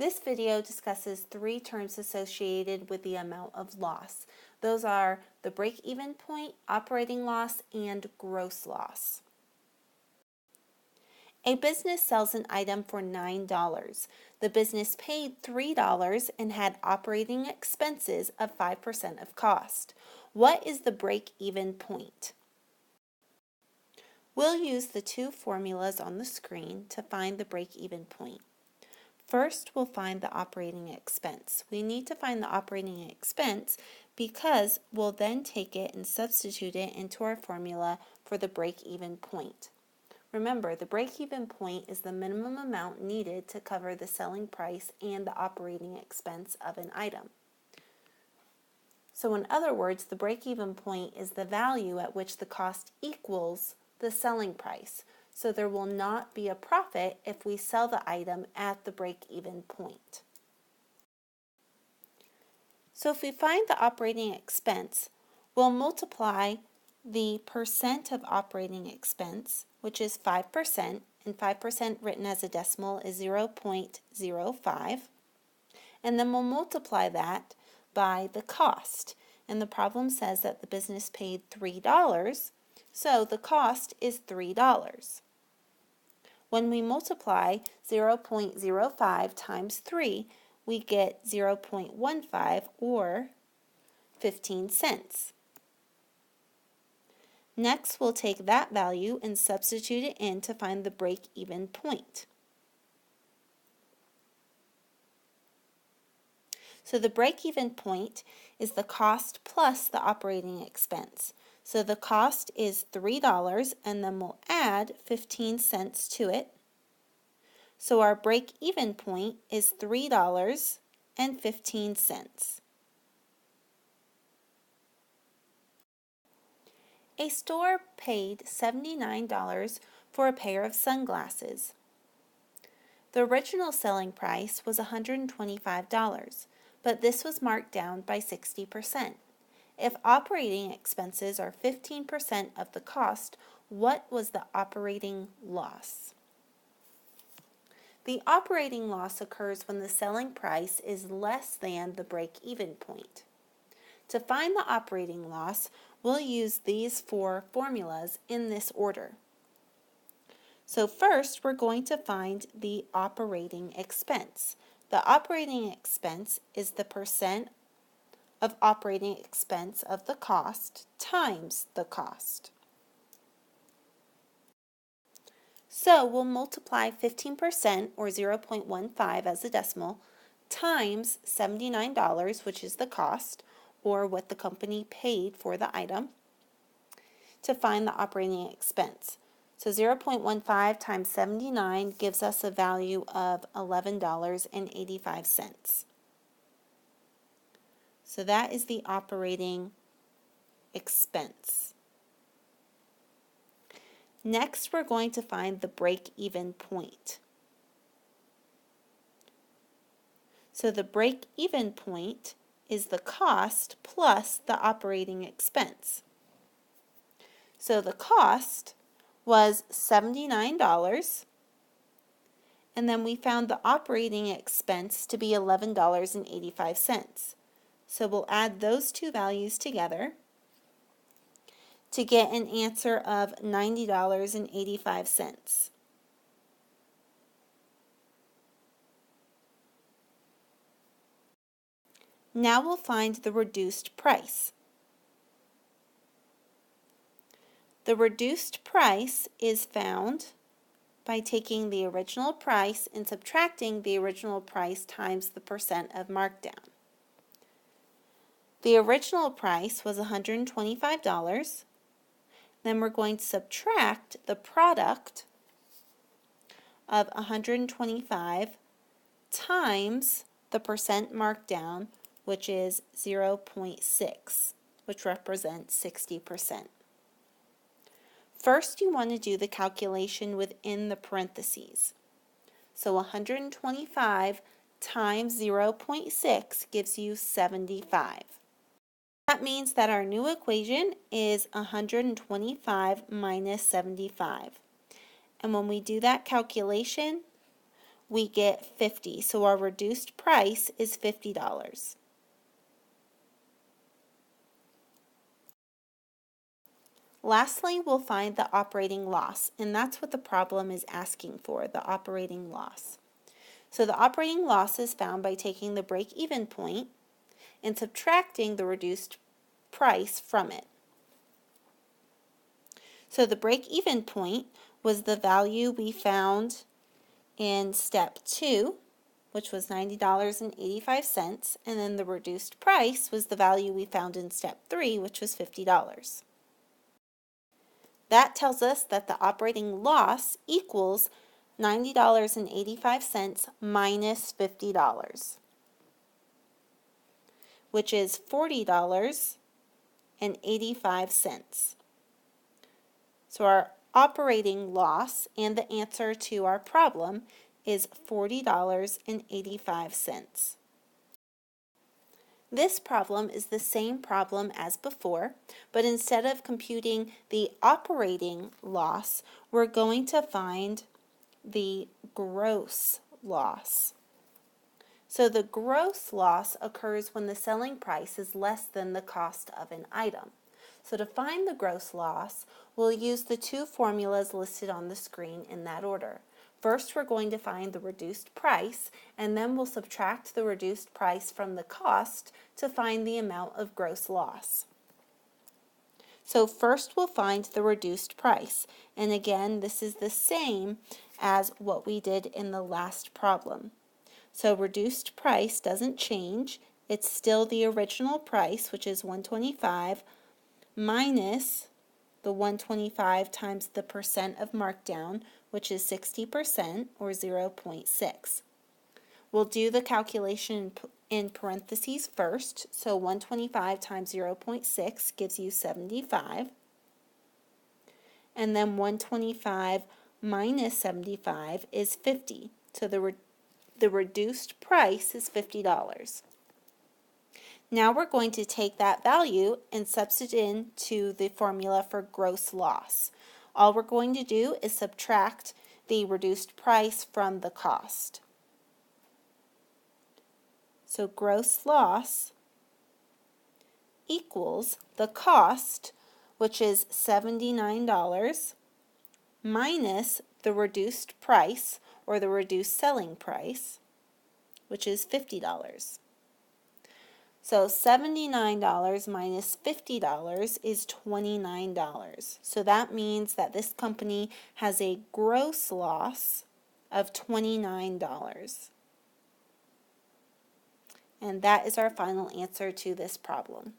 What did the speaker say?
This video discusses three terms associated with the amount of loss. Those are the break-even point, operating loss, and gross loss. A business sells an item for $9. The business paid $3 and had operating expenses of 5% of cost. What is the break-even point? We'll use the two formulas on the screen to find the break-even point. First, we'll find the operating expense. We need to find the operating expense because we'll then take it and substitute it into our formula for the break-even point. Remember, the break-even point is the minimum amount needed to cover the selling price and the operating expense of an item. So in other words, the break-even point is the value at which the cost equals the selling price. So there will not be a profit if we sell the item at the break-even point. So if we find the operating expense, we'll multiply the percent of operating expense, which is 5%, and 5% written as a decimal is 0.05, and then we'll multiply that by the cost. And the problem says that the business paid $3, so the cost is $3. When we multiply 0.05 times 3, we get 0.15 or 15 cents. Next, we'll take that value and substitute it in to find the break-even point. So the break-even point is the cost plus the operating expense. So the cost is $3 and then we'll add 15 cents to it. So our break-even point is $3.15. A store paid $79 for a pair of sunglasses. The original selling price was $125, but this was marked down by 60%. If operating expenses are 15% of the cost, what was the operating loss? The operating loss occurs when the selling price is less than the break-even point. To find the operating loss, we'll use these four formulas in this order. So first, we're going to find the operating expense. The operating expense is the percent of operating expense of the cost times the cost. So we'll multiply 15% or 0.15 as a decimal times $79, which is the cost or what the company paid for the item, to find the operating expense. So 0.15 times 79 gives us a value of $11.85. So that is the operating expense. Next, we're going to find the break-even point. So the break-even point is the cost plus the operating expense. So the cost was $79, and then we found the operating expense to be $11.85. So we'll add those two values together to get an answer of $90.85. Now we'll find the reduced price. The reduced price is found by taking the original price and subtracting the original price times the percent of markdown. The original price was $125. Then we're going to subtract the product of 125 times the percent markdown, which is 0.6, which represents 60%. First, you want to do the calculation within the parentheses. So 125 times 0.6 gives you 75. That means that our new equation is 125 minus 75. And when we do that calculation, we get 50. So our reduced price is $50. Lastly, we'll find the operating loss, and that's what the problem is asking for, the operating loss. So the operating loss is found by taking the break-even point and subtracting the reduced price from it. So the break-even point was the value we found in step 2, which was $90.85, and then the reduced price was the value we found in step 3, which was $50. That tells us that the operating loss equals $90.85 minus $50, which is $40.85. So our operating loss and the answer to our problem is $40.85. This problem is the same problem as before, but instead of computing the operating loss, we're going to find the gross loss. So the gross loss occurs when the selling price is less than the cost of an item. So to find the gross loss, we'll use the two formulas listed on the screen in that order. First, we're going to find the reduced price, and then we'll subtract the reduced price from the cost to find the amount of gross loss. So first we'll find the reduced price, and again this is the same as what we did in the last problem. So reduced price doesn't change, it's still the original price, which is $125, minus the $125 times the percent of markdown, which is 60%, or 0.6. We'll do the calculation in parentheses first, so 125 times 0.6 gives you 75, and then 125 minus 75 is 50, so the reduced price is $50. Now we're going to take that value and substitute into the formula for gross loss. All we're going to do is subtract the reduced price from the cost. So gross loss equals the cost, which is $79, minus the reduced price, or the reduced selling price, which is $50. So $79 minus $50 is $29. So that means that this company has a gross loss of $29. And that is our final answer to this problem.